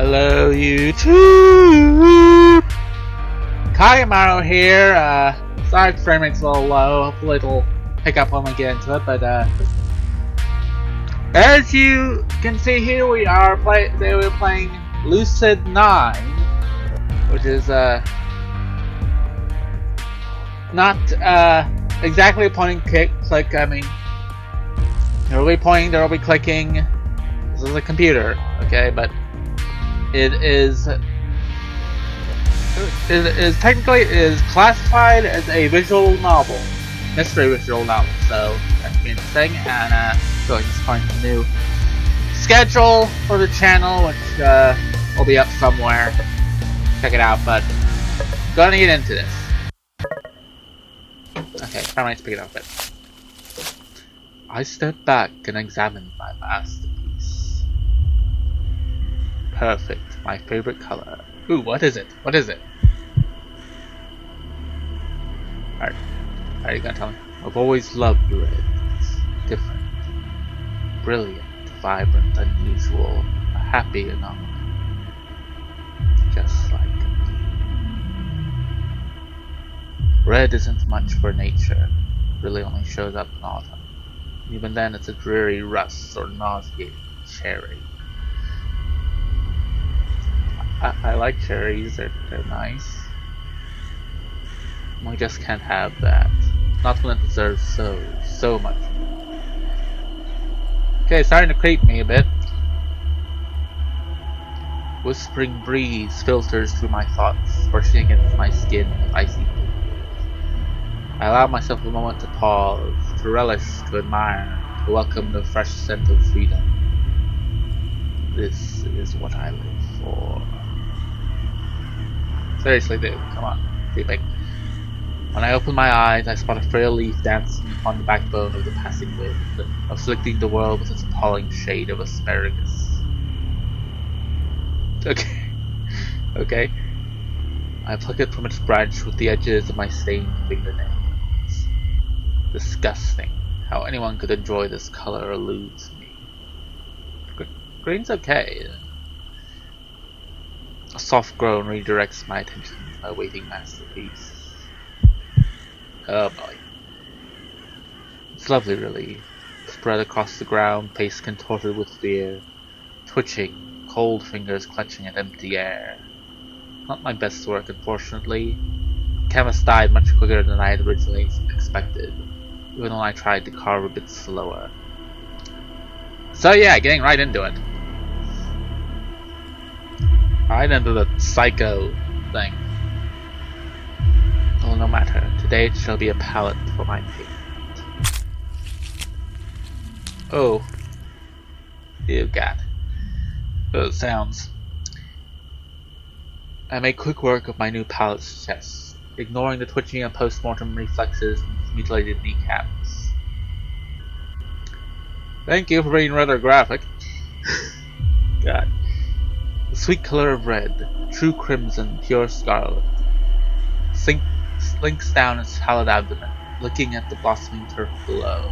Hello YouTube! Kayamaro here, sorry the frame rate's a little low, hopefully it'll pick up when we get into it, but as you can see here we're playing Lucid9, which is not exactly a point and click, I mean, there will be pointing, there will be clicking. This is a computer, okay, but it is technically classified as a visual novel, mystery visual novel. So that should be interesting. And so I just find a new schedule for the channel, which will be up somewhere. Check it out. But gonna get into this. Okay, I might pick it up. But I stepped back and examined my masterpiece. Perfect, my favorite color. Ooh, what is it? What is it? Alright, are you gonna tell me? I've always loved red. It's different, brilliant, vibrant, unusual, a happy anomaly. Just like me. Red isn't much for nature. It really only shows up in autumn. Even then, it's a dreary rust or nauseating cherry. I like cherries, they're nice. We just can't have that. Not when it deserves so much. Okay, starting to creep me a bit. Whispering breeze filters through my thoughts, brushing against my skin with icy fingers. I allow myself a moment to pause, to relish, to admire, to welcome the fresh scent of freedom. This is what I live for. Seriously, dude, come on, creeping. When I open my eyes, I spot a frail leaf dancing upon the backbone of the passing wind, afflicting the world with its appalling shade of asparagus. Okay. I pluck it from its branch with the edges of my stained fingernails. Disgusting. How anyone could enjoy this color eludes me. Green's okay. A soft groan redirects my attention to my waiting masterpiece. Oh boy. It's lovely, really. Spread across the ground, face contorted with fear, twitching, cold fingers clutching at empty air. Not my best work, unfortunately. The canvas died much quicker than I had originally expected, even though I tried to carve a bit slower. So yeah, getting right into it. Right into the psycho thing. Well, no matter. Today it shall be a palette for my paint. Oh. Ew, God. Those sounds. I make quick work of my new palette's chest, ignoring the twitching of post-mortem reflexes and mutilated kneecaps. Thank you for being rather graphic. God. The sweet color of red, true crimson, pure scarlet, slinks down its pallid abdomen, looking at the blossoming turf below.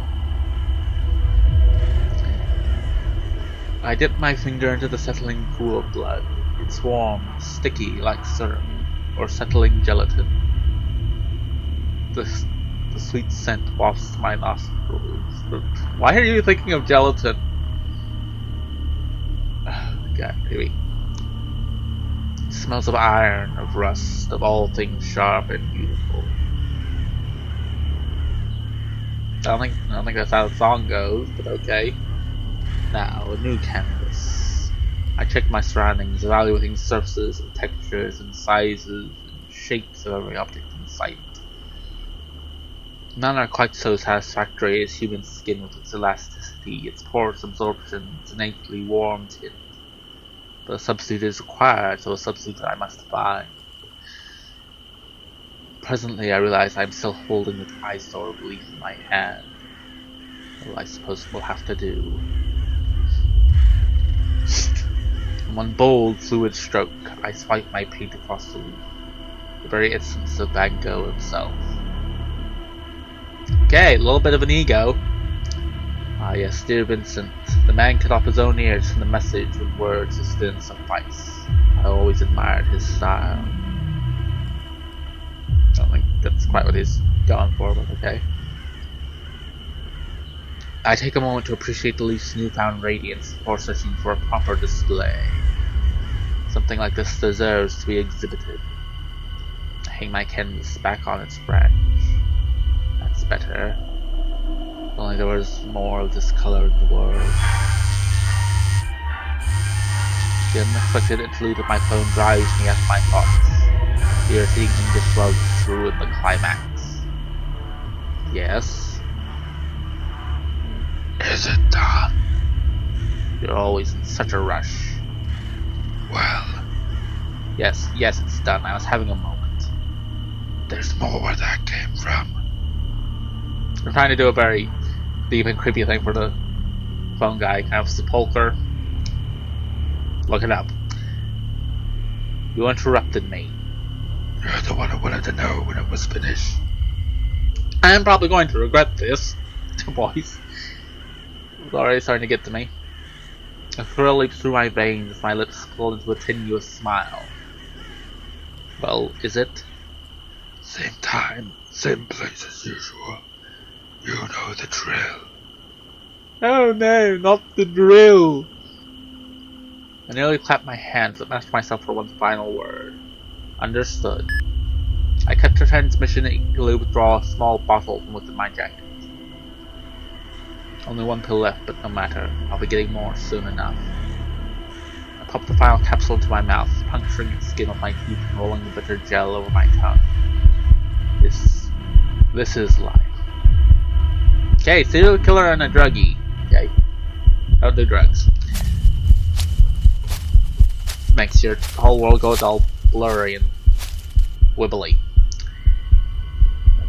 I dip my finger into the settling pool of blood. It's warm, sticky like syrup, or settling gelatin. The sweet scent wafts to my nostrils. Why are you thinking of gelatin? Oh, God, maybe. It smells of iron, of rust, of all things sharp and beautiful. I don't think that's how the song goes, but okay. Now, a new canvas. I check my surroundings, evaluating surfaces and textures and sizes and shapes of every object in sight. None are quite so satisfactory as human skin with its elasticity, its porous absorption, its innately warm tint. But a substitute is required, so a substitute I must find. Presently I realize I am still holding the eyesore of leaf in my hand. Well, I suppose we'll have to do. In one bold, fluid stroke, I swipe my paint across the leaf, the very essence of Van Gogh himself. Okay, a little bit of an ego. Ah yes, dear Vincent, the man cut off his own ears from the message with words just didn't suffice. I always admired his style. I don't think that's quite what he's going for, but okay. I take a moment to appreciate the leaf's newfound radiance before searching for a proper display. Something like this deserves to be exhibited. I hang my canvas back on its branch. That's better. If only there was more of this color in the world. The unexpected interlude of my phone drives me out of my thoughts. The irritating English love through in the climax. Yes? Is it done? You're always in such a rush. Well... Yes, it's done. I was having a moment. There's more where that came from. I'm trying to do a very deep and creepy thing for the phone guy. Kind of sepulcher. Look it up. You interrupted me. You're the one who wanted to know when it was finished. I am probably going to regret this, boys. It's already starting to get to me. A thrill leaps through my veins as my lips pull into a tenuous smile. Well, is it? Same time, same place as usual. You know the drill. Oh no, not the drill! I nearly clapped my hands but asked myself for one final word. Understood. I cut the transmission and eagerly withdraw a small bottle from within my jacket. Only one pill left, but no matter. I'll be getting more soon enough. I popped the final capsule into my mouth, puncturing its skin with my teeth and rolling the bitter gel over my tongue. This is life. Okay, serial killer and a druggie. Okay. Don't do drugs. Makes your whole world go all blurry and wibbly.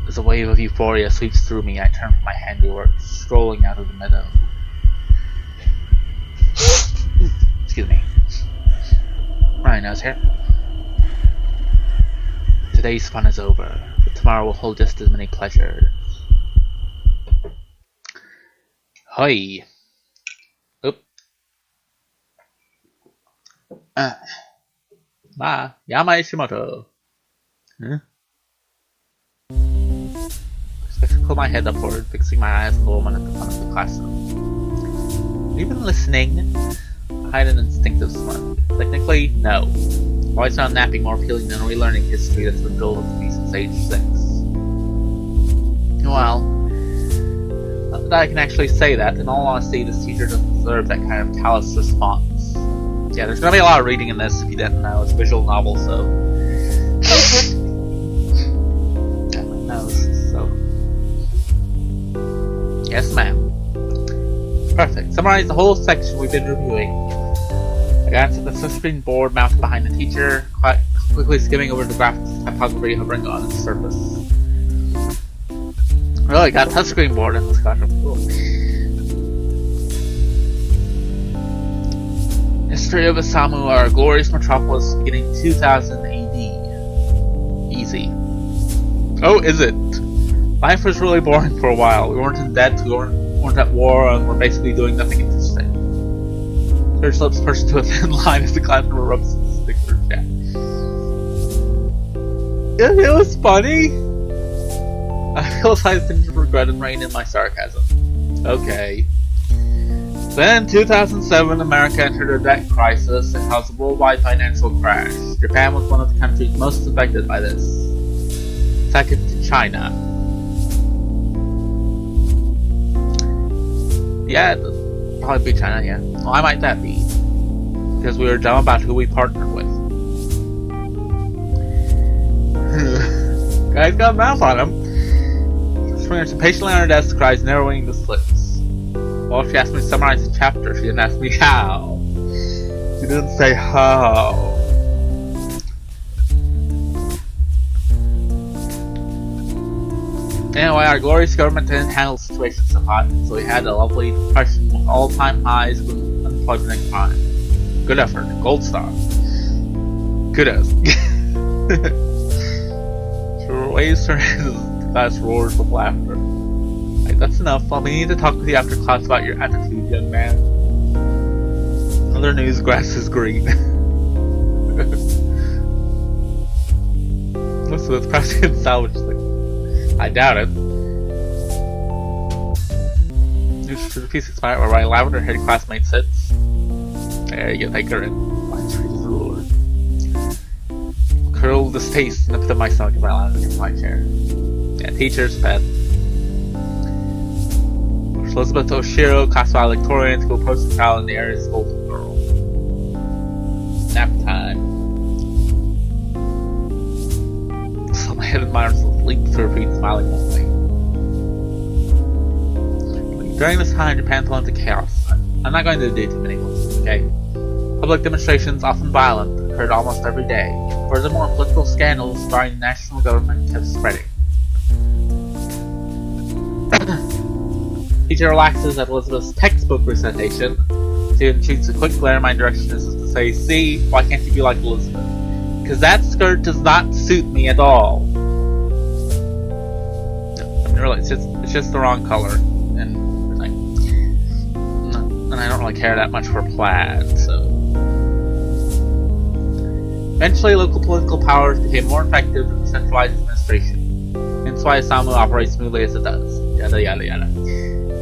As a wave of euphoria sweeps through me, I turn from my handiwork, strolling out of the meadow. Excuse me. My nose here. Today's fun is over, but tomorrow will hold just as many pleasures. Hoi. Oop. Yama Ishimoto. Huh? I should pull my head upward, fixing my eyes on the woman at the front of the classroom. Have you been listening? I had an instinctive smirk. Technically, no. I've always found napping more appealing than relearning history that's been drilled into me since age 6. Well, not that I can actually say that. In all honesty, this teacher doesn't deserve that kind of callous response. Yeah, there's gonna be a lot of reading in this if you didn't know. It's a visual novel, so... Got my nose, so... Yes, ma'am. Perfect. Summarize the whole section we've been reviewing. I got to the touchscreen board mounted behind the teacher, quickly skimming over the graphics typography hovering on its surface. Really got a touchscreen board in this classroom. Cool. History of Isamu, our glorious metropolis, beginning 2000 AD. Easy. Oh, is it? Life was really boring for a while. We weren't in debt, we weren't at war, and we're basically doing nothing interesting. Church lips pushed to a thin line as the classroom erupts into sticker chat. It was funny. I feel as I didn't regret and rein in my sarcasm. Okay. Then, in 2007, America entered a debt crisis that caused a worldwide financial crash. Japan was one of the countries most affected by this. Second to China. Yeah, it'd probably be China, yeah. Why might that be? Because we were dumb about who we partnered with. Guy's got a mouth on him. Swingers patiently on her desk, cries narrowing the slits. Well, she asked me to summarize the chapter. She didn't ask me how. She didn't say how. Anyway, our glorious government didn't handle the situation so hot, so we had a lovely depression with all-time highs of unemployment and crime. Good effort. Gold star. Kudos. She raised her hands as the class roars with laughter. Right, that's enough. We need to talk with you after class about your attitude, young man. Another news, grass is green. Listen, it's probably a salvage thing. I doubt it. News for the piece expired where my lavender-haired classmate sits. There you go, take her in. My tree is the ruler. Curl distaste in the pit of my stomach as I lounge in my chair. Yeah, teacher's pet. Elizabeth Oshiro, class valedictorian, school poster child in the area's golden girl. Nap time. So my head admires the leap to repeat, smiling only. During this time, Japan fell into chaos. I'm not going to do too many ones, okay? Public demonstrations, often violent, occurred almost every day. Furthermore, political scandals regarding the national government kept spreading. Teacher relaxes at Elizabeth's textbook recitation. Student shoots a quick glare in my direction as if to say, "See, why can't you be like Elizabeth? Because that skirt does not suit me at all." No, I mean, really, it's just the wrong color, and I don't really care that much for plaid, so. Eventually, local political powers became more effective than the centralized administration. Hence why Osamu operates smoothly as it does. Yada yada yada.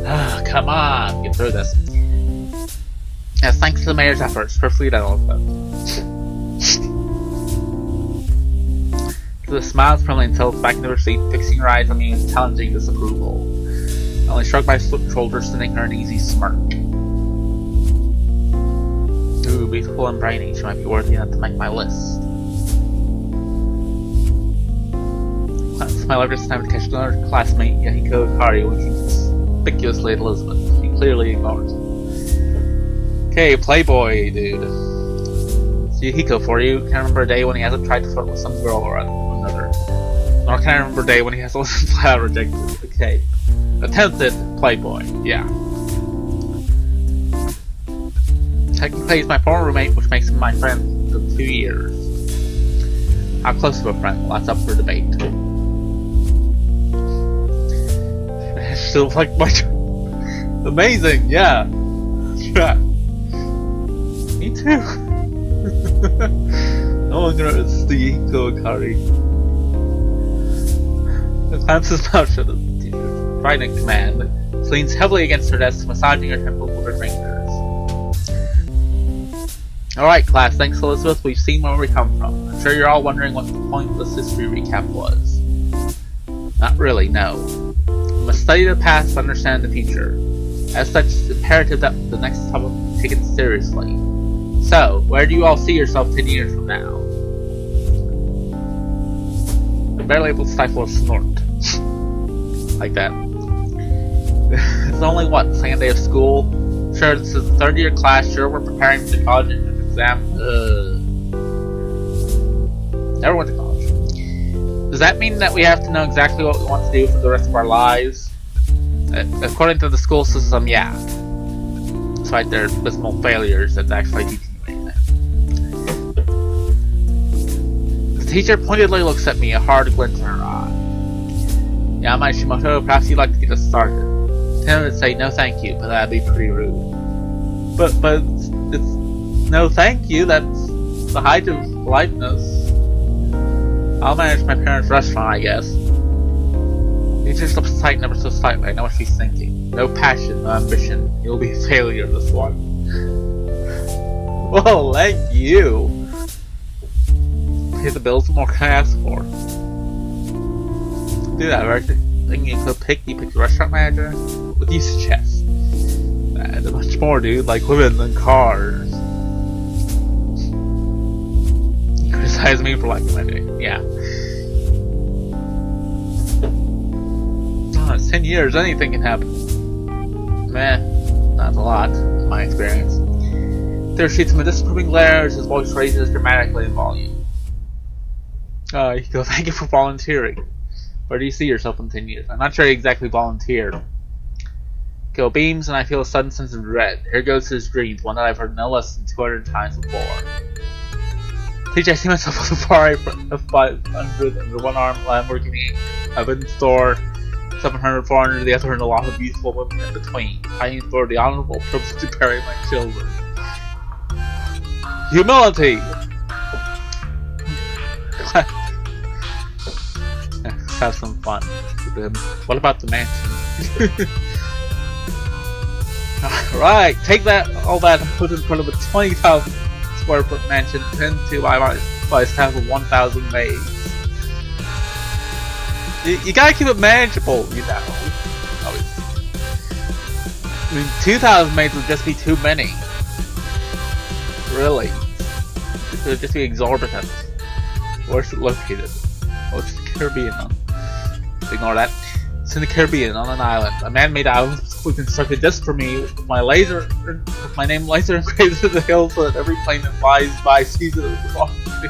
Ah, come on, get through this. Yes, thanks to the mayor's efforts, perfectly done, Elizabeth. The smiles permanently tilts back into her seat, fixing her eyes on me with challenging disapproval. I only shrugged my shoulders, sending her an easy smirk. Ooh, beautiful and brainy, she might be worthy enough to make my list. It's my largest time to catch another classmate, Yahiko Akari, looking conspicuously at Elizabeth. He clearly ignores her. Okay, playboy, dude. It's Yahiko for you. Can't remember a day when he hasn't tried to flirt with some girl or another. Nor can I remember a day when he has listened flat out rejected. Okay. Attempted playboy, yeah. Technically, he's my former roommate, which makes him my friend for 2 years. How close to a friend? Well, that's up for debate. Still like much. Amazing, yeah. Yeah. Me too. No one knows the Yahiko Akari. The glances out at the teacher's frightened command. She leans heavily against her desk, massaging her temples with her fingers. Alright class, thanks Elizabeth, we've seen where we come from. I'm sure you're all wondering what the point of this history recap was. Not really, no. We must study the past to understand the future. As such, it's imperative that the next topic be taken seriously. So, where do you all see yourself 10 years from now? I'm barely able to stifle a snort. Like that. It's only, what, the second day of school? Sure, this is the third year class, sure we're preparing for the college exam. Never went to college. Does that mean that we have to know exactly what we want to do for the rest of our lives? According to the school system, yeah. Despite their abysmal failures at actually teaching you anything. The teacher pointedly looks at me, a hard glint in her eye. Yama Ishimoto, perhaps you'd like to get us started. Tim would say no thank you, but that'd be pretty rude. But it's no thank you, that's the height of politeness. I'll manage my parents' restaurant, I guess. Teacher slips tight ever so slightly, I know what she's thinking. No passion, no ambition, you'll be a failure this one. Well, thank you! Pay the bills, what more can I ask for? Do that, right? Thinking you could pick the restaurant manager? What do you suggest? And much more, dude, like women and cars. You criticize me for liking my day. Yeah. Oh, it's 10 years, anything can happen. Meh, not a lot, in my experience. There shoots him a disapproving glare as his voice raises dramatically in volume. You go, thank you for volunteering. Where do you see yourself in 10 years? I'm not sure you exactly volunteered. Go beams, and I feel a sudden sense of dread. Here goes to his dreams, one that I've heard no less than 200 times before. Teacher, I see myself with a Ferrari F500 under one arm, Lamborghini, oven store, 700, 400, the other, and a lot of beautiful women in between, fighting for the honorable privilege to bury my children. Humility! Let's have some fun with him. What about the mansion? Right, take all that and put it in front of a 20,000 square foot mansion pinned to by staff of 1,000 maids. You gotta keep it manageable, you know. I mean, 2,000 maids would just be too many. Really. It would just be exorbitant. Where's it located? Oh, it's the Caribbean. Ignore that. It's in the Caribbean, on an island. A man-made island was constructed just for me, with my name laser engraved in the hill, so that every plane that flies by sees it as belongs to me.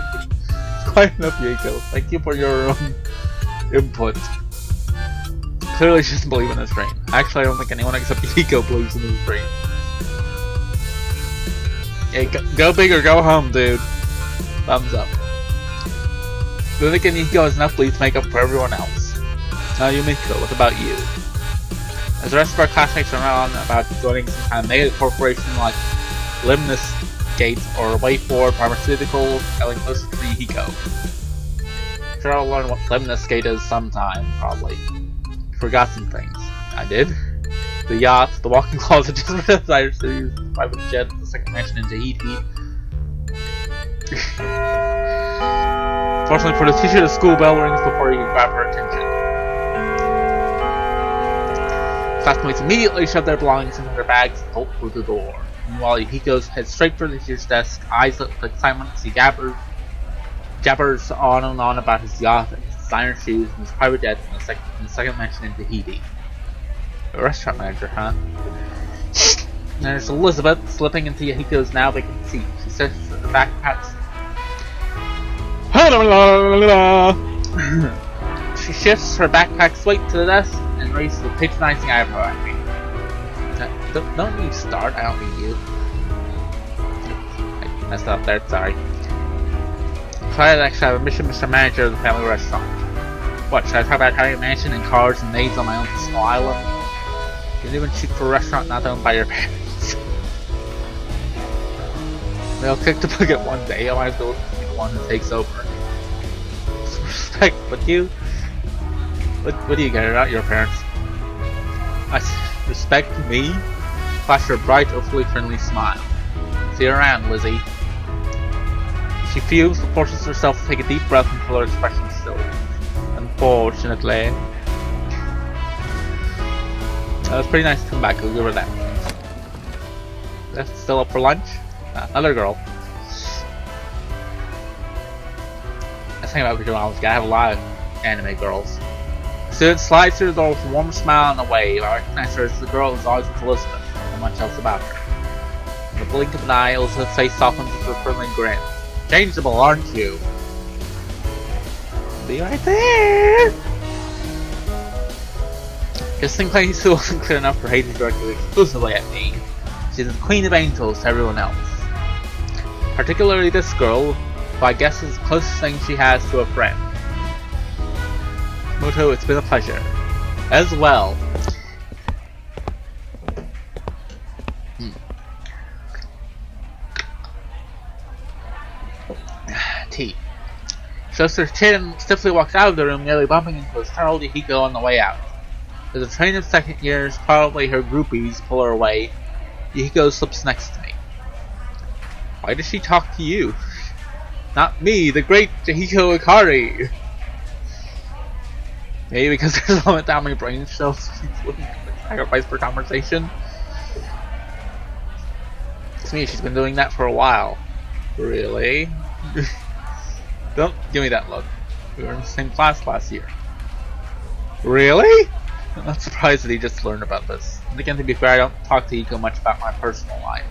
It's quite enough, Yako. Thank you for your input. Clearly she doesn't believe in this dream. Actually, I don't think anyone except Yako believes in this dream. Hey, go big or go home, dude. Thumbs up. Lunik and Yiko has enough belief to make up for everyone else. Now Yumiko, what about you? As the rest of our classmates are on about joining some kind of mega corporation like Limnus Gate or Way Forward Pharmaceuticals, getting closer to Yumiko. Sure, I'll learn what Limnus Gate is sometime, probably. Forgot some things. I did. The yacht, the walk-in closet, just for the desires to use the private jet, the second mansion in Tahiti. Fortunately for the teacher, the school bell rings before you can grab her attention. Classmates immediately shove their belongings into their bags and bolt through the door. Meanwhile, Yukiko's heads straight for the teacher's desk, eyes lit with excitement as he jabbers on and on about his yacht, and his designer shoes, and his private jet, and the second mansion in Tahiti. A restaurant manager, huh? There's Elizabeth slipping into Yukiko's now vacant seat. She sits at the backpacks. She shifts her backpack's weight to the desk and raises a patronizing eyebrow at me. Don't you start, I don't mean you. I messed up there, sorry. Sorry, I actually have a mission, Mr. Manager of the family restaurant. What, should I talk about having a mansion and cars and maids on my own small island? You didn't even shoot for a restaurant not owned by your parents. They'll kick the bucket one day, I might as well be the one who takes over. Respect, but you? What do you get about your parents? Respect me? Flash her bright, hopefully friendly smile. See you around, Lizzie. She fumes but forces herself to take a deep breath until her expression still. Unfortunately. That was pretty nice to come back, I'll give her that. That's still up for lunch? Another girl. That's the thing about visual novels, you gotta have a lot of anime girls. The student slides through the door with a warm smile and a wave. I recognize her as the girl who's always with Elizabeth, and much else about her. In the blink of an eye, Elizabeth's face softens into a friendly grin. Changeable, aren't you? Be right there! Just in case it wasn't clear enough for Hades directed exclusively at me, she's the queen of angels to everyone else. Particularly this girl, who I guess is the closest thing she has to a friend. Muto, it's been a pleasure. As well. Tea. Shows her chin and stiffly walks out of the room, nearly bumping into a startled Yukiko on the way out. As a train of second years, probably her groupies, pull her away, Yukiko slips next to me. Why does she talk to you? Not me, the great Yukiko Ikari! Maybe because there's a limit to how many brain cells she's willing to sacrifice for conversation. To me, she's been doing that for a while. Really? Don't give me that look. We were in the same class last year. Really? I'm not surprised that he just learned about this. And again, to be fair, I don't talk to Yukiko much about my personal life.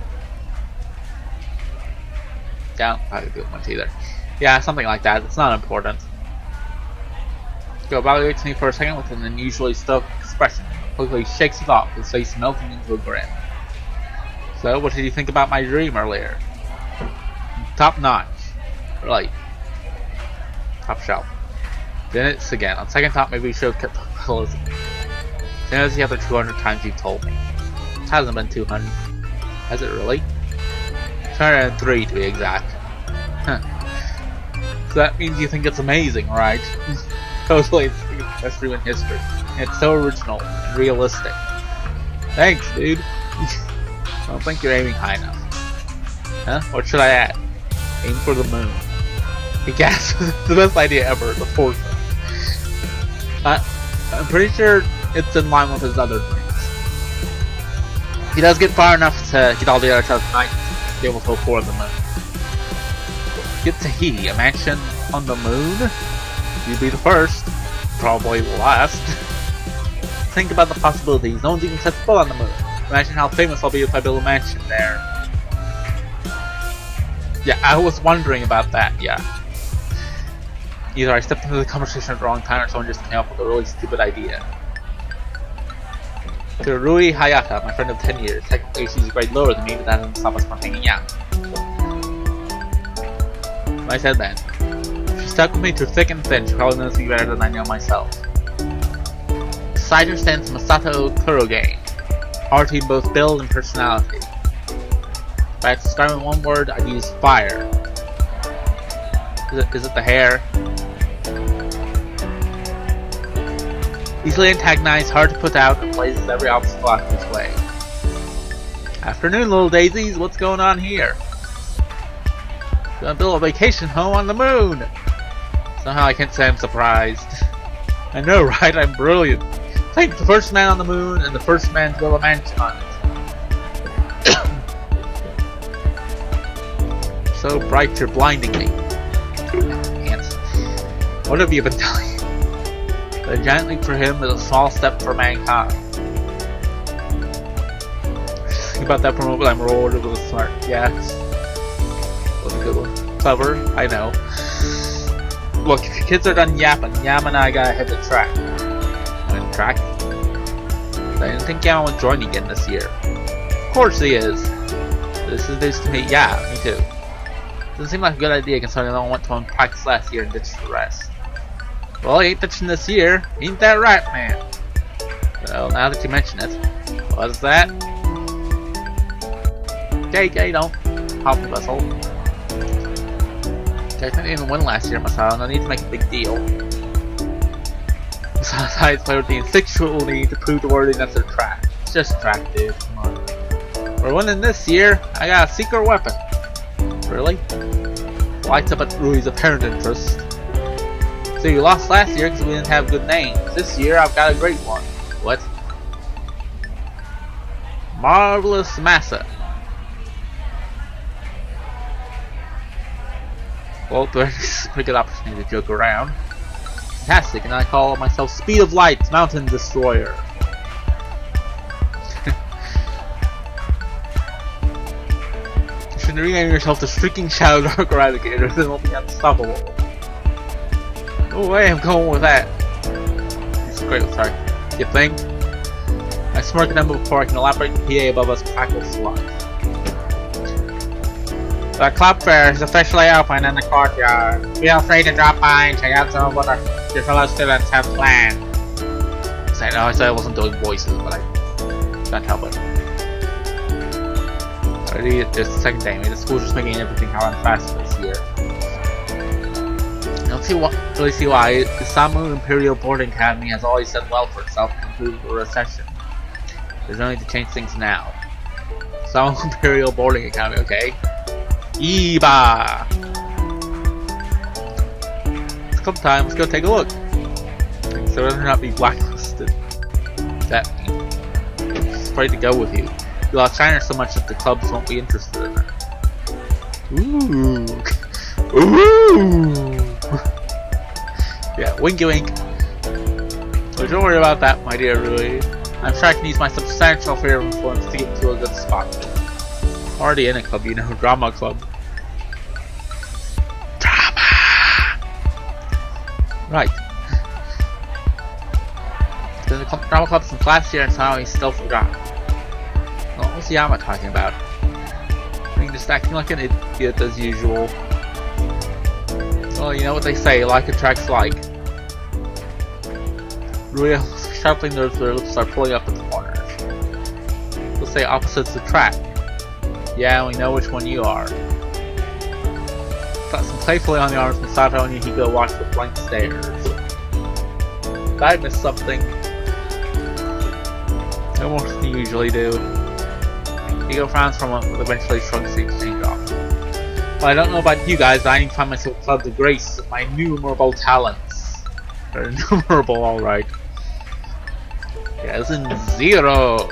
Yeah, I don't probably do it much either. Yeah, something like that. It's not important. Yukiko evaluates me for a second with an unusually stoic expression. Quickly shakes it off, his face melting into a grin. So, what did you think about my dream earlier? Top notch. Right. Top shelf. Then it's again. On second thought, maybe we should have kept the Elizabeth. Same as the other 200 times you've told me. It hasn't been 200. Has it really? 203 to be exact. Huh. So that means you think it's amazing, right? Totally, it's the best room in history. And it's so original and realistic. Thanks, dude. I don't think you're aiming high enough. Huh? What should I add? Aim for the moon. He gasped. The best idea ever. The fourth one. I'm pretty sure it's in line with his other dreams. He does get far enough to get all the other stuff tonight to be able to afford the moon. Get Tahiti, a mansion on the moon? You'd be the first. Probably the last. Think about the possibilities. No one's even set foot on the moon. Imagine how famous I'll be if I build a mansion there. Yeah, I was wondering about that, yeah. Either I stepped into the conversation at the wrong time or someone just came up with a really stupid idea. To Rui Hayata, my friend of 10 years. Technically she's a grade lower than me, but that doesn't stop us from hanging out. I said then. She stuck with me through thick and thin. She probably knows me better than I know myself. Beside her stands Masato Kuroge. Hard in both build and personality. If I had to describe in one word, I'd use fire. Is it the hair? Easily antagonized, hard to put out, and blazes every obstacle out of his way. Afternoon, little daisies. What's going on here? Gonna build a vacation home on the moon! Somehow I can't say I'm surprised. I know, right? I'm brilliant. Like the first man on the moon and the first man to build a mansion on it. So bright you're blinding me. Ants. What have you been telling you? A giant leap for him is a small step for mankind. Think about that for a moment. I'm rewarded with a smart. Yes. That's a good one. Clever. I know. Look, if your kids are done yapping, Yam and I gotta hit the track. On track? I didn't think Yam would join again this year. Of course he is. This is news to me. Yeah, me too. Doesn't seem like a good idea considering I went to practice last year and ditched the rest. Well, he ain't ditching this year. Ain't that right, man? Well, now that you mention it. What's that? Okay, don't hop the bustle. I didn't even win last year, Masato. No need to make a big deal. Besides, player with the instinctual need to prove the worthiness of track. It's just track, dude. Come on. We're winning this year. I got a secret weapon. Really? Lights up at Rui's apparent interest. So you lost last year because we didn't have good names. This year I've got a great one. What? Marvelous Massa. Well, this is a pretty good opportunity to joke around. Fantastic, and I call myself Speed of Light Mountain Destroyer. You should rename yourself the Streaking Shadow Dark Eradicator, then we'll be unstoppable. Oh wait, I'm going with that. It's great, sorry. You think? I smirk at them before I can elaborate. The PA above us crackles slugs. The club fair is officially open in the courtyard. Feel free to drop by and check out some of what your fellow students have planned. I said I wasn't doing voices, but I can't help it. Already, it's the second day. I mean, the school's just making everything happen faster this year. I don't really see why. The Samu Imperial Boarding Academy has always done well for itself to improve the recession. There's no need to change things now. Samu Imperial Boarding Academy, okay. Eba! It's come time, let's go take a look. So whether or not be blacklisted. That means it's afraid to go with you. You lost China so much that the clubs won't be interested in her. Ooh. Ooh. Yeah, winky wink. But don't worry about that, my dear Rui. I'm sure I can use my substantial sphere of influence to get to a good spot. Already in a club, you know, drama club. Drama! Right. There's a drama club since last year and somehow he's still forgotten. Well, what's Yama talking about? I mean, just acting like an idiot as usual. Well, you know what they say, like attracts like. Rui almost wished sharply notice their lips are pulling up at the corners. Let's say opposites the track. Yeah, we know which one you are. Tossing playfully on the arms and Sato and Yuhiko watch with blank stares. Did I miss something? No more than you usually do. Yuhiko frowns for a moment, but eventually shrugs the exchange off. Well, I don't know about you guys, but I need to find myself club the grace of my innumerable talents. They're innumerable, alright. Yes, in 0.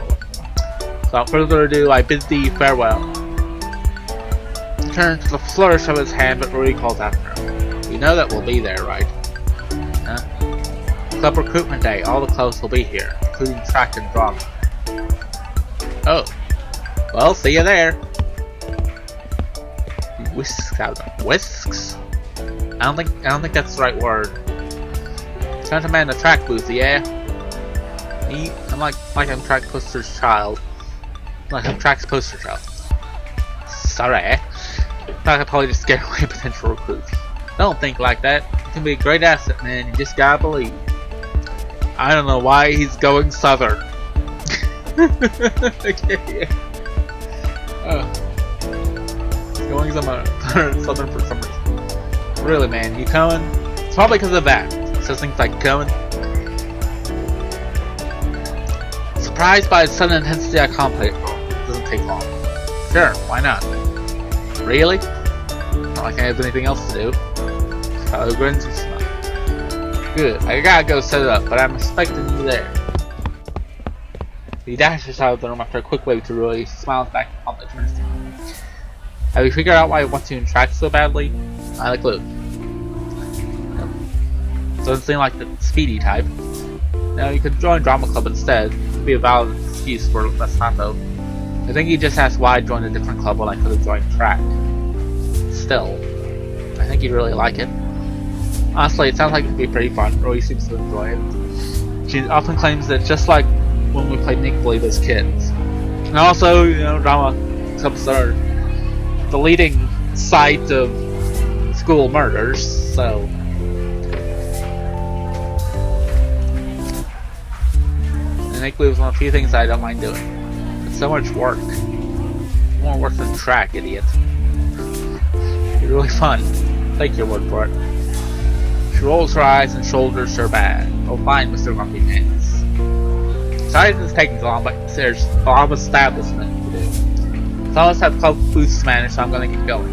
Without further ado, I bid thee farewell. He turns to the flourish of his hand, but Rui calls after him. You know that we'll be there, right? Huh? Club recruitment day, all the clubs will be here, including track and drama. Oh. Well, see you there. He whisks out. Whisks? I don't think that's the right word. Trying to man the track booth, yeah? Me? I'm like I'm track poster's child. Like I'm track's poster child. Sorry. Thought I'd probably just scare away potential recruits. Don't think like that. You can be a great asset, man. You just gotta believe. I don't know why he's going southern. Okay. Going southern for some reason. Really, man, you coming? It's probably because of that. So things like coming. Surprised by the sudden intensity I contemplate. It doesn't take long. Sure, why not? Really? Not like I have anything else to do. Tyler grins and smiles. Good, I gotta go set it up, but I'm expecting you there. He dashes out of the room after a quick wave to Rui, smiles back on the turns to him. Have you figured out why I want to track so badly? I like Luke. Doesn't seem like the speedy type. Now you could join drama club instead. It would be a valid excuse for Masato. I think he just asked why I joined a different club when I could have joined track. Still, I think he'd really like it. Honestly, it sounds like it'd be pretty fun. Rui seems to enjoy it. She often claims that just like when we played Make Believe as kids. And also, you know, drama clubs are the leading site of school murders, so. And Make Believe is one of the few things I don't mind doing. It's so much work. More work than track, idiot. It's really fun. Take your word for it. She rolls her eyes and shoulders her bag. Oh, fine, Mr. Grumpy Pants. Sorry this is taking so long, but there's a lot of establishment to do. Some of us have club booths to manage, so I'm gonna get going.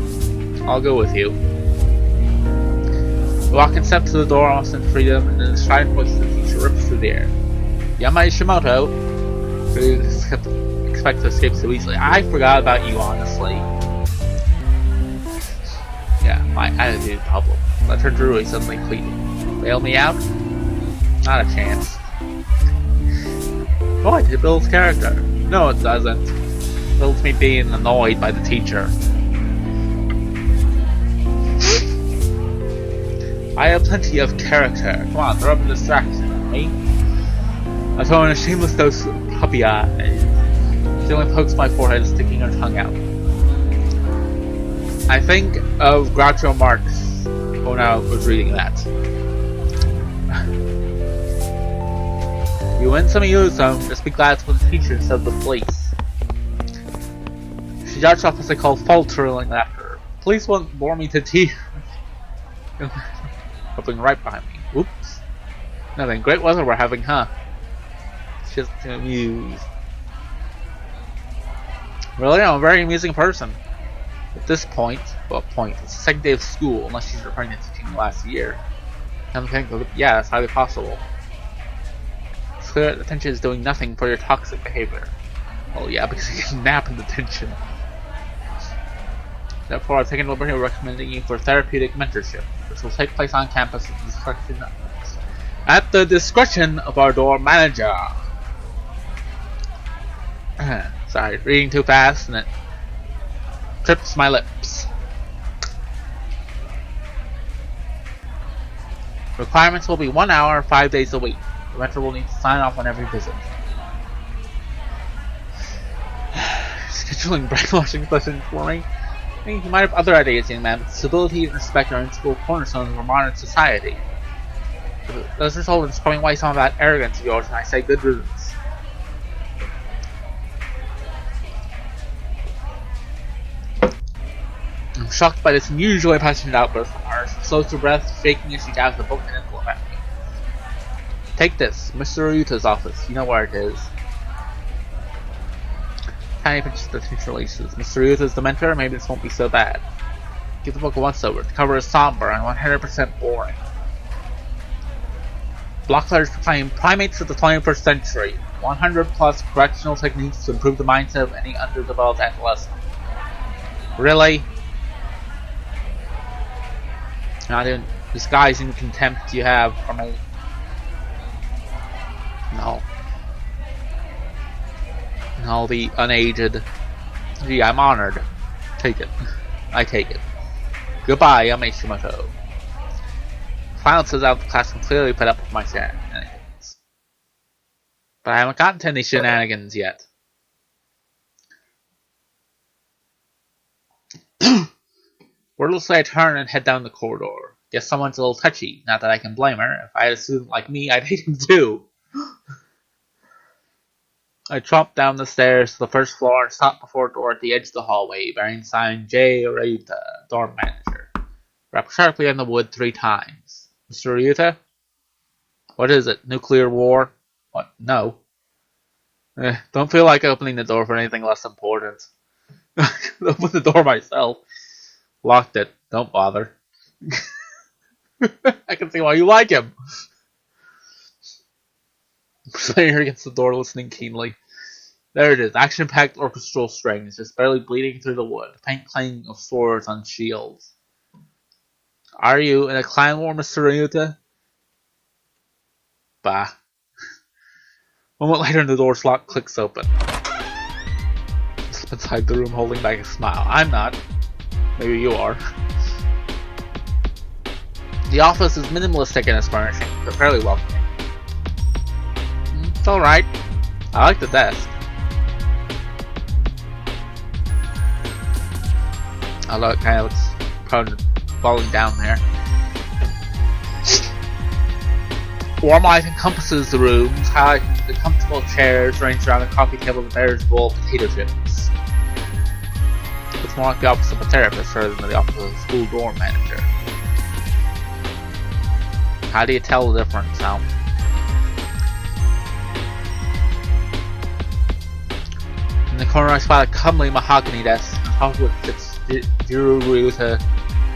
I'll go with you. We walk and step to the door almost in freedom, and then the strident voice of the teacher rips through the air. Yama Ishimoto. We expect to escape so easily. I forgot about you, honestly. Yeah, my attitude problem. I turned to Rui, suddenly pleading. Bail me out? Not a chance. What? It builds character. No, it doesn't. It builds me being annoyed by the teacher. I have plenty of character. Come on, throw up a distraction on me. I told her in a shameless dose of puppy eyes. She only pokes my forehead, sticking her tongue out. I think of Groucho Marx when I was reading that. You win some, you lose some. Just be glad it's with the teacher instead of the police. She darts off as I call faltering after her. Police won't bore me to tears. Hopping right behind me. Whoops. Nothing. Great weather we're having, huh? Just amused. Really? I'm a very amusing person. At this point, well, it's the second day of school, unless she's referring to teaching last year. I'm thinking, yeah, that's highly possible. It's clear that detention is doing nothing for your toxic behavior. Well, yeah, because you can nap in detention. Therefore, I've taken the liberty of recommending you for therapeutic mentorship, which will take place on campus at the discretion of our door manager. Sorry, reading too fast and it trips my lips. Requirements will be 1 hour, 5 days a week. The mentor will need to sign off on every visit. Scheduling brainwashing sessions for me? I think you might have other ideas, young man, but stability and respect are integral cornerstones of a modern society. This result is probably why some of that arrogance of yours, and I say good riddance. I'm shocked by this unusually passionate outburst from her. She slows her breath, shaking as she dabs the book and envelope at me. Take this, Mr. Ryuta's office. You know where it is. Tiny pinches the teacher releases. Mr. Ryuta's the mentor. Maybe this won't be so bad. Give the book a once over. The cover is somber and 100% boring. Block letters proclaim primates of the 21st century. 100 plus correctional techniques to improve the mindset of any underdeveloped adolescent. Really? Not even disguising the contempt you have for me. No. No, the unaged. Gee, I'm honored. Take it. I take it. Goodbye, Yamashimoto. Silences out of the classroom clearly put up with my shenanigans. But I haven't gotten to any shenanigans yet. Wordlessly I turn and head down the corridor. Guess someone's a little touchy. Not that I can blame her. If I had a student like me, I'd hate him too. I tromped down the stairs to the first floor and stopped before a door at the edge of the hallway, bearing sign J. Ryuta, dorm manager. Rapped sharply on the wood 3 times. Mr. Ryuta? What is it? Nuclear war? What? No. Don't feel like opening the door for anything less important. Open the door myself. Locked it. Don't bother. I can see why you like him. Sitting here against the door, listening keenly. There it is, action-packed orchestral strings, just barely bleeding through the wood. Faint clang of swords on shields. Are you in a clan war, Mr. Ryuta? Bah. A moment later, the door's lock clicks open. I slip inside the room, holding back a smile. I'm not. Maybe you are. The office is minimalistic in its furnishing, but fairly welcoming. It's alright. I like the desk. Although it kind of looks prone to falling down there. Warm light encompasses the rooms, highlighting the comfortable chairs ranged around the coffee table that bears a bowl of potato chips. It's more like the office of a therapist rather than the office of a school dorm manager. How do you tell the difference now? In the corner I spot a comely mahogany desk, on top of which sits Jiro Ryuta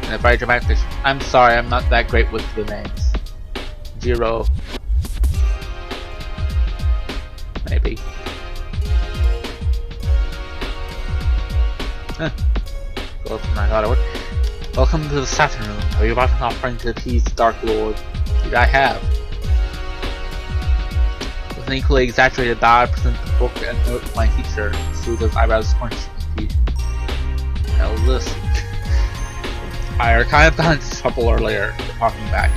in a very dramatic fish. I'm sorry, I'm not that great with the names. Jiro. Maybe. Closer than I thought I would. Welcome to the Saturn Room. Have you brought an offering to appease the Dark Lord? I have. With an equally exaggerated bow, I present the book and note to my teacher. Suda's eyebrows scrunched in confusion. Now listen. I kind of got into trouble earlier, talking back.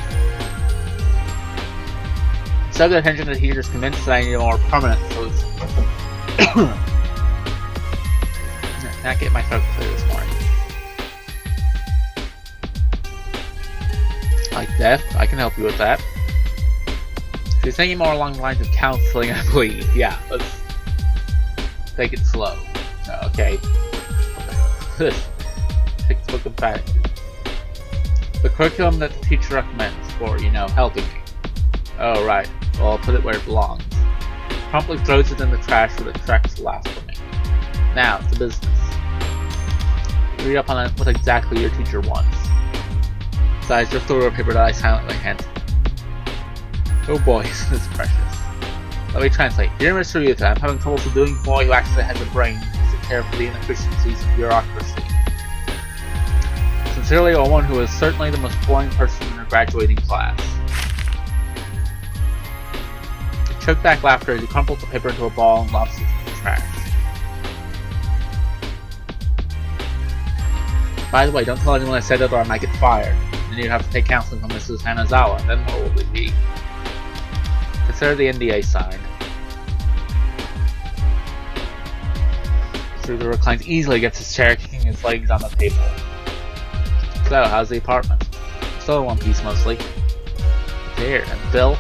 Instead of the attention, the teacher is convinced that I need a more permanent solution. I can't get my throat clear this morning. Like death, I can help you with that. She's thinking more along the lines of counseling, I believe. Yeah, let's take it slow. Okay. Take the book of back. The curriculum that the teacher recommends for, helping me. Oh, right. Well, I'll put it where it belongs. Promptly throws it in the trash with a tracks laugh for me. Now, to business. Read up on what exactly your teacher wants. Besides, just throw a paper that I silently hand. Oh boy, isn't this precious. Let me translate. Dear Mr. Ryuta, I'm having trouble subduing a boy who actually has a brain to care for the inefficiencies of bureaucracy. Sincerely, a woman who is certainly the most boring person in her graduating class. He choked back laughter as he crumpled the paper into a ball and lobs it into the trash. By the way, don't tell anyone I said it or I might get fired. Then you'd have to take counseling from Mrs. Hanazawa. Then what will we be? Consider the NDA signed. Suda reclines easily against his chair, kicking his legs on the table. So, how's the apartment? Still in one piece mostly. Here, and Phil,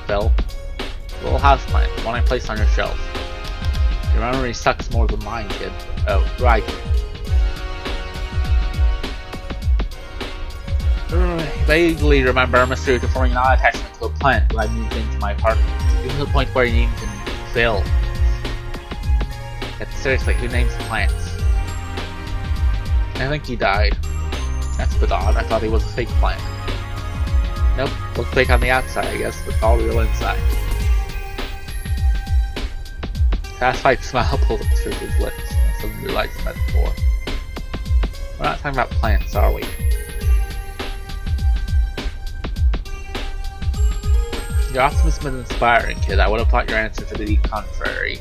little houseplant, one I placed on your shelf. Your memory sucks more than mine, kid. Oh, right. Vaguely remember Mr. forming an odd attachment to a plant when I moved into my apartment, even to the point where he named him Phil. Yet seriously, who names plants? I think he died. That's a bit odd. I thought he was a fake plant. Nope, looked fake on the outside, I guess, but all real inside. Satisfied smile pulled up Church's lips. I suddenly realized the metaphor. We're not talking about plants, are we? Your optimism is inspiring, kid. I would have thought your answer to be contrary.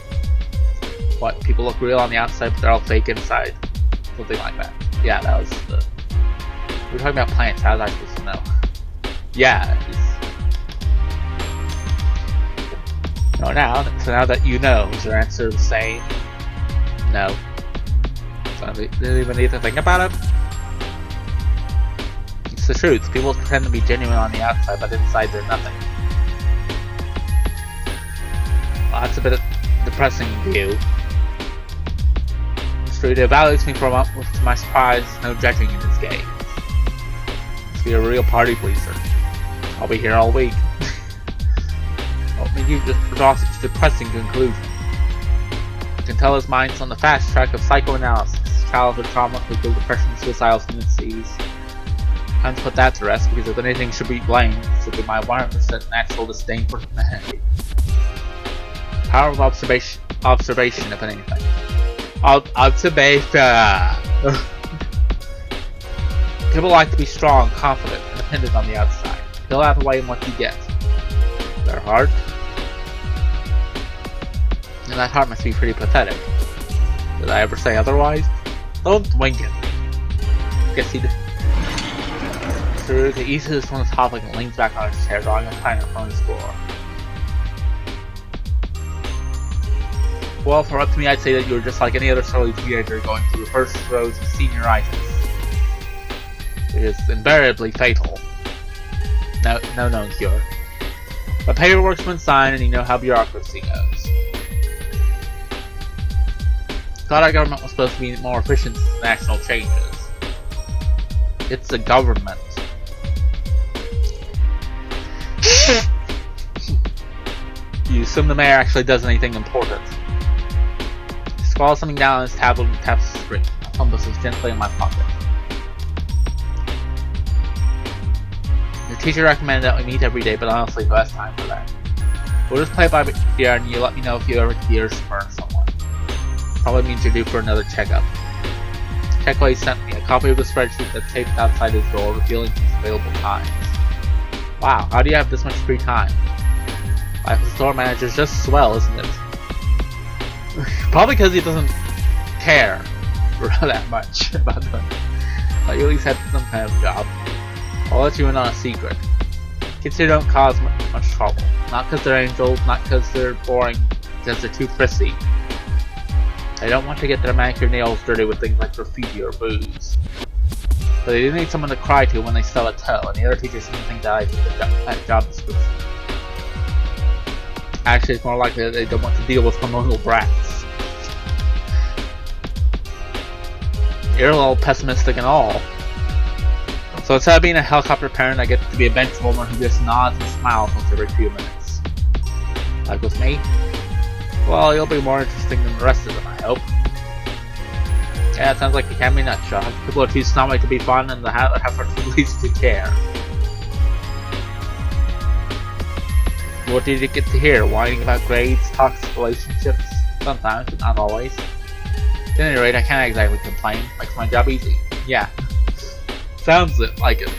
What, people look real on the outside, but they're all fake inside? Something like that. Yeah, that was the... We were talking about plants, how was I supposed to know? Yeah, no, so now that you know, is your answer the same? No. So you didn't even need to think about it? It's the truth. People pretend to be genuine on the outside, but inside they're nothing. Well, that's a bit of a depressing view. Mr. Reed evaluates me for a moment, with, to my surprise, no judging in his gaze. Must be a real party pleaser. I'll be here all week. Well, maybe you just draw such a depressing conclusion. You can tell his mind's on the fast track of psychoanalysis, childhood trauma, clinical depression, suicidal tendencies. Time to put that to rest, because if anything should be blamed, it should be my 100% natural disdain for humanity. Power of observation, if anything. Observation! People like to be strong, confident, independent on the outside. Fill out the way in what you get. Their heart? And that heart must be pretty pathetic. Did I ever say otherwise? Don't wink it. Guess he did. Through the eases from the topic and leans back on his chair, drawing a planner from his drawer. Well, for up to me, I'd say that you're just like any other silly teenager going through the first throes of senioritis. It is invariably fatal. No known cure. But paperwork's been signed and you know how bureaucracy goes. Thought our government was supposed to be more efficient than national changes. It's a government. You assume the mayor actually does anything important. He scrawls something down on his tablet and taps the screen. My compass is gently in my pocket. The teacher recommended that we meet every day, but honestly, who has time for that? We'll just play by ear and you let me know if you ever hear or spurn someone. Probably means you're due for another checkup. Check what he sent me, a copy of the spreadsheet that's taped outside his door, revealing his available times. Wow, how do you have this much free time? Life as a store manager is just swell, isn't it? Probably because he doesn't care that much about them. But you at least had some kind of job. I'll let you in on a secret. Kids here don't cause much trouble. Not because they're angels, not because they're boring, because they're too prissy. They don't want to get their manicure nails dirty with things like graffiti or booze. But they do need someone to cry to when they stub a toe, and the other teachers seem to think that I fit that job description. Actually, it's more likely that they don't want to deal with hormonal brats. You're a little pessimistic and all. So instead of being a helicopter parent, I get to be a bench warmer who just nods and smiles once every few minutes. Like with me? Well, you'll be more interesting than the rest of them, I hope. Yeah, it sounds like you can be nutshot. People are too snobby to be fun, and the half are too lazy to care. What did you get to hear? Whining about grades, toxic relationships? Sometimes, but not always. At any rate, I can't exactly complain. Makes my job easy. Yeah. Sounds like it.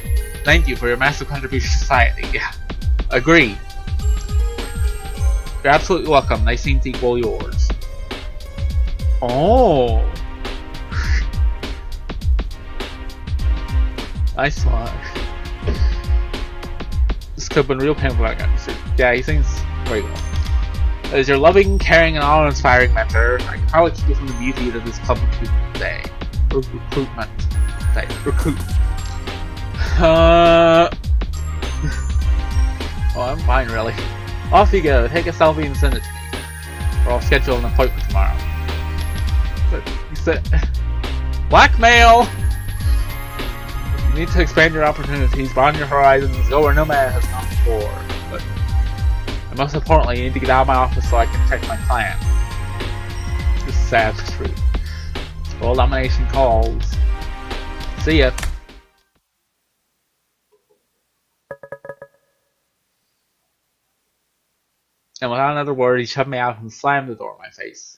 Thank you for your massive contribution to society. Yeah. Agreed. You're absolutely welcome. They seem to equal yours. Oh. Nice one. This could have been real painful. Yeah, he seems very well. As your loving, caring, and awe-inspiring mentor, I can probably keep you from the beauty of this club recruitment day. Recruitment day. Recruit. Oh, I'm fine, really. Off you go. Take a selfie and send it to me. Or I'll schedule an appointment tomorrow. But you said... Blackmail! You need to expand your opportunities, broaden your horizons, go where no man has gone before. But most importantly, you need to get out of my office so I can check my plan. This is sad but true. World domination calls. See ya. And without another word, he shoved me out and slammed the door in my face.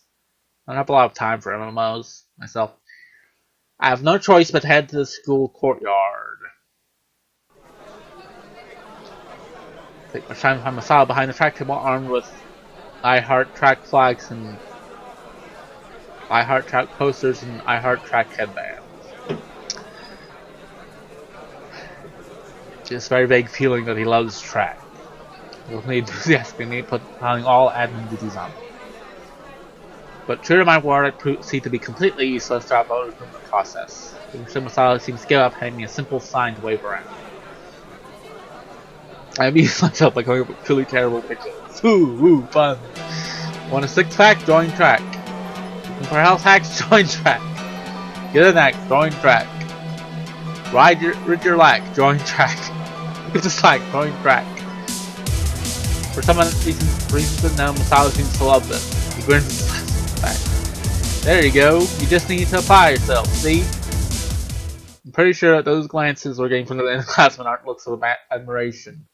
I don't have a lot of time for MMOs myself. I have no choice but to head to the school courtyard. Take my time to find Masao behind the track table, armed with I Heart Track flags and I Heart Track posters and I Heart Track headbands. Just a very vague feeling that he loves track. With me enthusiastically putting all admin duties on me. But true to my word, I proceed to be completely useless throughout the recruitment process. The Masao seems to give up, handing me a simple sign to wave around. I amused myself by coming up with truly terrible pictures. Ooh, fun. Want a six-pack? Join track. Looking for health hacks? Join track. Get a neck? Join track. Rid your lack? Join track. Look at the slack? Join track. For some reason unknown, Masao seems to love this. He grins and slaps his back. There you go. You just need to apply yourself, see? I'm pretty sure that those glances we're getting from the underclassmen aren't looks of admiration.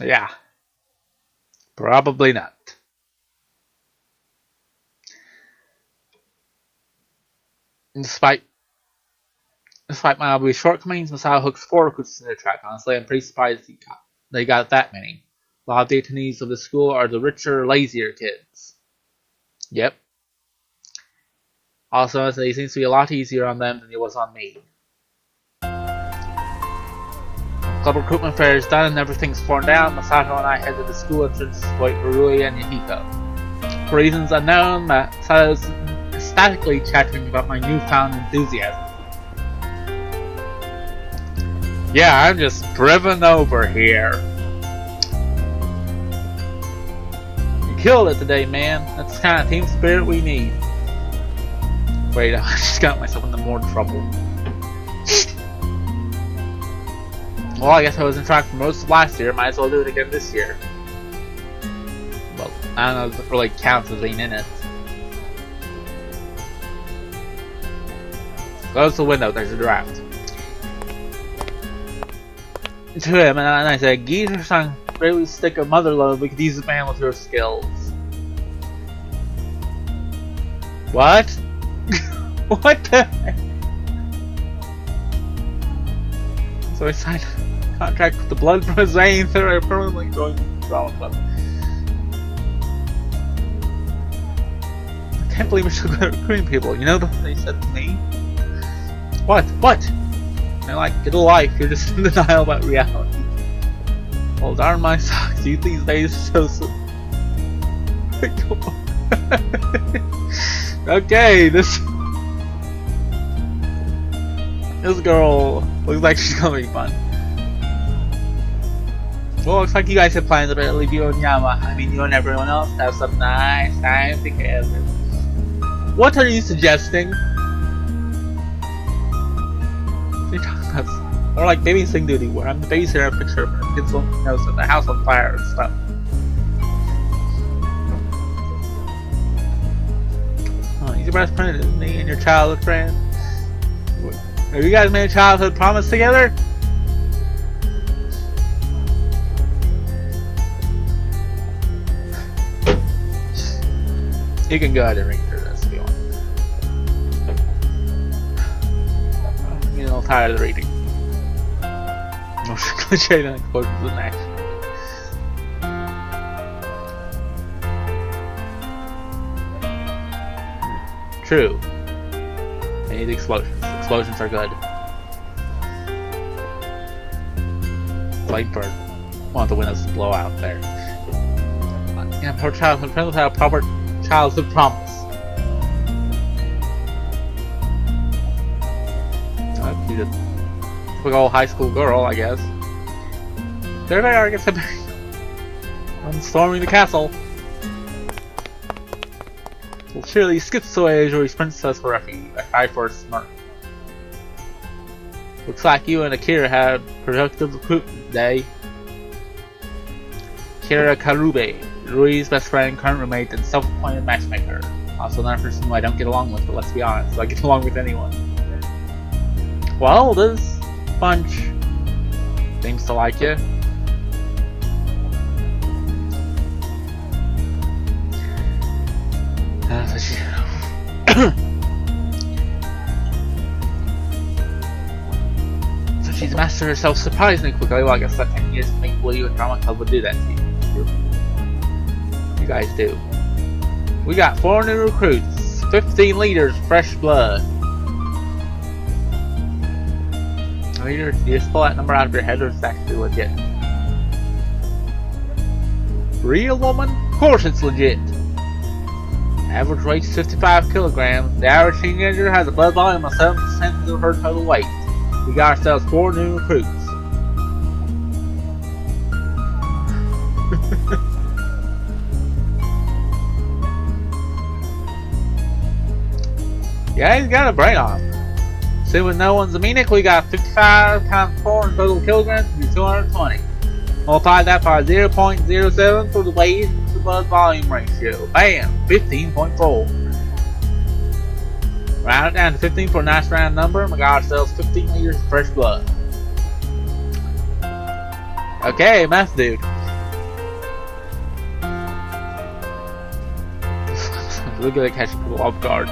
Yeah. Probably not. And despite my obvious shortcomings, Masao hooks 4 recruits in their track. Honestly, I'm pretty surprised they got that many. A lot of detainees of the school are the richer, lazier kids. Yep. Also, it seems to be a lot easier on them than it was on me. Club recruitment fair is done and everything's torn down. Masato and I head to the school entrance to wait for Rui and Yahiko. For reasons unknown, Masato is ecstatically chattering about my newfound enthusiasm. Yeah, I'm just driven over here. You killed it today, man. That's the kind of team spirit we need. Wait, I just got myself into more trouble. Well, I guess I was in track for most of last year. Might as well do it again this year. Well, I don't know if it really counts as being in it. Close the window, there's a draft. To him, and I said, Geezer-san, really stick a mother load, we could use a man with your skills. What? What the heck? So I signed a contract with the blood from his veins that are permanently going drama club. I can't believe we're still good at recruiting people. You know what they said to me? What? What? They're like, get a life, you're just in denial about reality. Well, darn my socks, you these days are so... Okay, this girl looks like she's gonna be fun. Well, looks like you guys have plans to leave you and Yama. I mean, you and everyone else have some nice time together. What are you suggesting? You're talking about or like babysitting duty, where I'm the babysitter and picture of her kids knows that the house on fire and stuff. Oh, he's your best friend, isn't he? And your childhood friend. Have you guys made a childhood promise together? You can go ahead and read through this if you want. I'm getting a little tired of the reading. Most cliche and quotes in action. True. I need explosions. Explosions are good. Lightbird. Want the windows to blow out there. Yeah, her childhood friend without a proper childhood promise. She's a typical high school girl, I guess. There they are, I guess I'm storming the castle. Well, surely skips away as he sprints us for refuge. I cry for a smirk. Looks like you and Akira had productive recruitment day. Akira Karube, Rui's best friend, current roommate, and self-appointed matchmaker. Also another person who I don't get along with, but let's be honest, I get along with anyone. Well, this bunch seems to like you. So she's mastered herself surprisingly quickly. Well, I guess that 10 years to make believe a drama club would do that to you. You guys do. We got 4 new recruits, 15 leaders, fresh blood. Leader, do you just pull that number out of your head or is it actually legit? Real woman? Of course it's legit. Average weight is 55 kilograms. The average teenager has a blood volume of 7% of her total weight. We got ourselves 4 new recruits. Yeah, he's got a brain on him. Assuming no one's anemic, we got 55 times 4 in total kilograms to be 220. Multiply that by 0.07 for the weight and the blood volume ratio. Bam! 15.4. Round it down to 15 for a nice round number, and we got ourselves 15 liters of fresh blood. Okay, math dude. Look at it catching people off guard.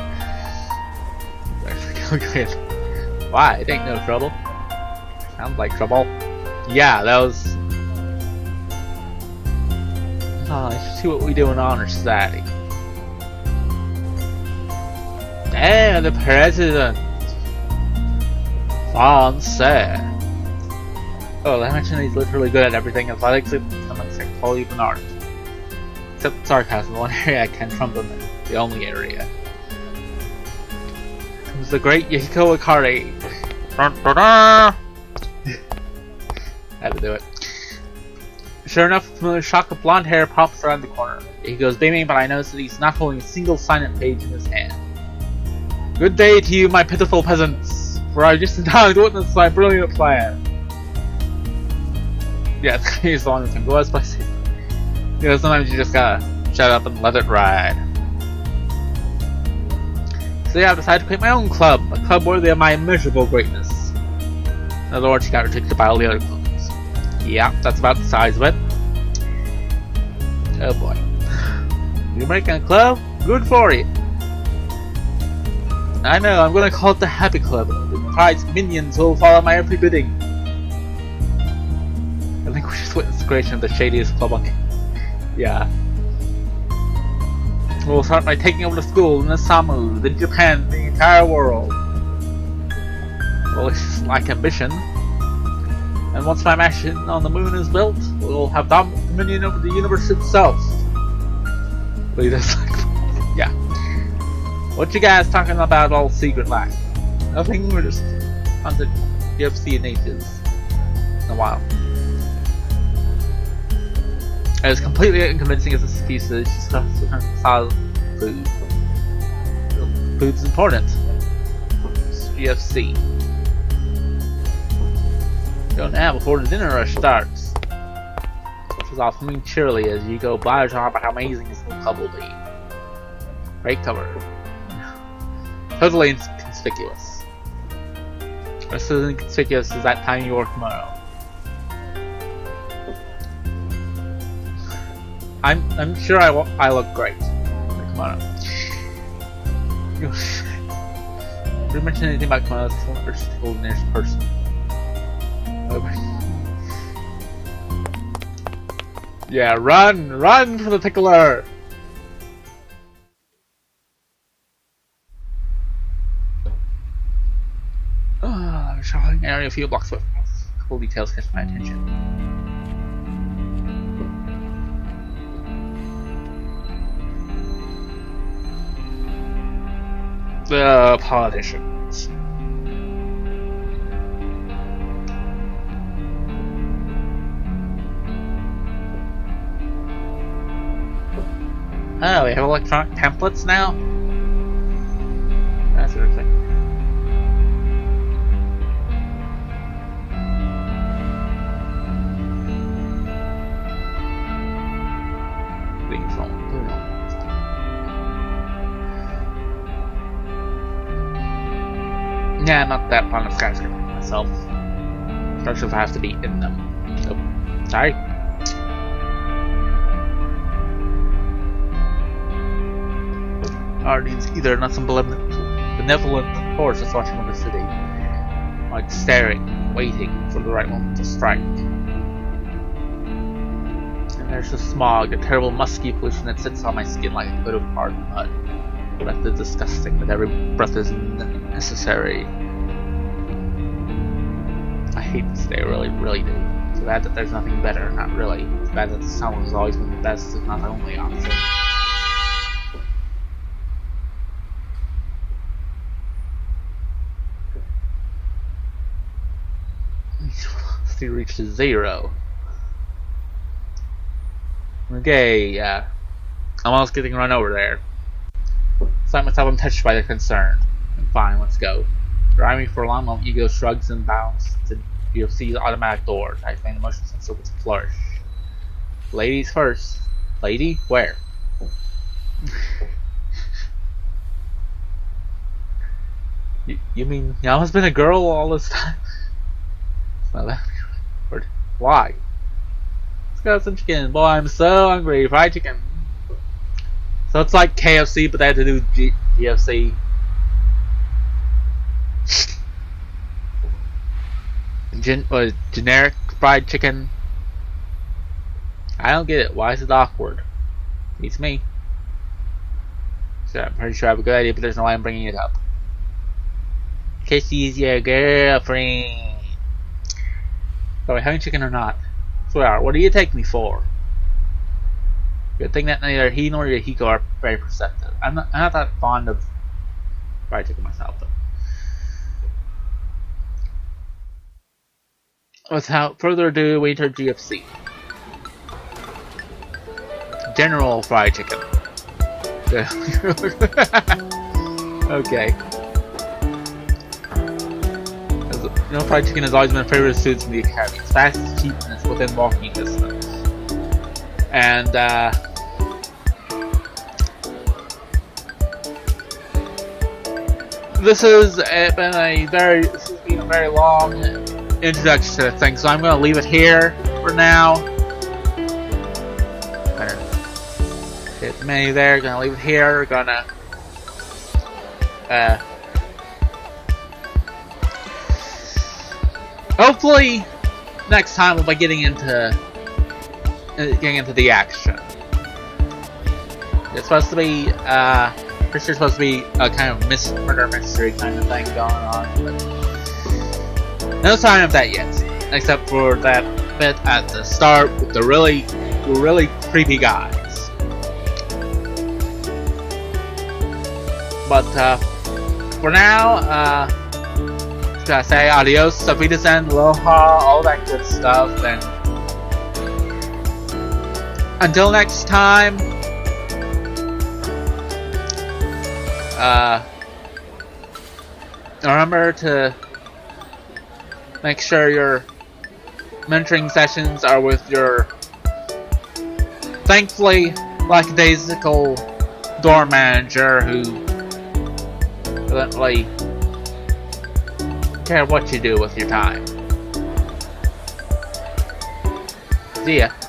Good. Why? It ain't no trouble. Sounds like trouble. Yeah, that was. Oh, let's see what we do in Honor Society. Damn, the president. Fun sad. Oh, I mentioned he's literally good at everything. Athletics, economics, psychology, and art. Except sarcasm, the one area I can trump him in. The only area. The great Yahiko Ikari. Had to do it. Sure enough, a familiar shock of blonde hair pops around the corner. He goes beaming, but I notice that he's not holding a single silent page in his hand. Good day to you, my pitiful peasants, for I just in time to witness my brilliant plan. Yeah, he's the one who can go as spicy. You know, sometimes you just gotta shut up and let it ride. So yeah, I've decided to create my own club, a club worthy of my immeasurable greatness. In other words, she got rejected by all the other clubs. Yeah, that's about the size of it. Oh boy. You're making a club? Good for you. I know, I'm gonna call it the Happy Club. It provides minions who will follow my every bidding. I think we just witnessed the creation of the shadiest club on. Yeah. We'll start by taking over the school, then the Samu, then Japan, the entire world. Well, it's like ambition. And once my mansion on the moon is built, we'll have dominion over the universe itself. Wait, that's like... yeah. What you guys talking about all secret like? Nothing, we're just on the UFC in ages. In a while. As completely unconvincing as this piece is, she starts with her solid food. Food's important. UFC. Go now before the dinner rush starts. She's off humming cheerily as you go blathers on about how amazing this new club will be. Great cover. Totally inconspicuous. Just as inconspicuous as that time you work tomorrow. I'm sure I look great. Kimono. Did you mention anything about kimonos? Or just the nearest person? Okay. Yeah, run for the tickler! Shopping area a few blocks away. Cool details catch my attention. The politicians. Oh, we have electronic templates now? That's interesting. Yeah, I'm not that fond of skyscrapers myself. Especially if I have to be in them. Oh, sorry. Or needs either not some benevolent force that's watching over the city, like staring, waiting for the right moment to strike. And there's the smog, the terrible musky pollution that sits on my skin like a coat of hard mud. Breath is disgusting, but every breath is necessary. I hate this day, really, really do. It's bad that there's nothing better, not really. It's bad that the sound has always been the best, if not the only option. Velocity reaches 0. Okay, I'm almost getting run over there. Find myself untouched by the concern. And fine, let's go. Driving for a long moment, ego shrugs and bounds to UFC's automatic door. I find the motion sensor with a flourish. Ladies first. Lady? Where? You mean Yama's been a girl all this time? It's not that weird. Why? Let's go some chicken. Boy, I'm so hungry. Fried chicken. So it's like KFC, but they had to do GFC. Generic fried chicken. I don't get it. Why is it awkward? It's me. So I'm pretty sure I have a good idea, but there's no way I'm bringing it up. Kissy's your girlfriend. So are we having chicken or not? Swear, what do you take me for? Good thing that neither he nor Yahiko are very perceptive. I'm not that fond of fried chicken myself, though. Without further ado, we enter GFC. General fried chicken. Okay. You know, fried chicken has always been a favorite of students in the academy. It's fast, cheap, and it's within walking distance. And this has been a very long introduction to the thing, so I'm going to leave it here for now. Hit the menu there. Gonna leave it here. Gonna hopefully next time we'll be getting into the action. It's supposed to be pretty sure it's supposed to be a kind of murder mystery kind of thing going on, but no sign of that yet, except for that bit at the start with the really creepy guys. But for now, just gotta say adios, auf Wiedersehen, aloha, all that good stuff, and until next time, remember to make sure your mentoring sessions are with your thankfully lackadaisical door manager who doesn't really care what you do with your time. See ya.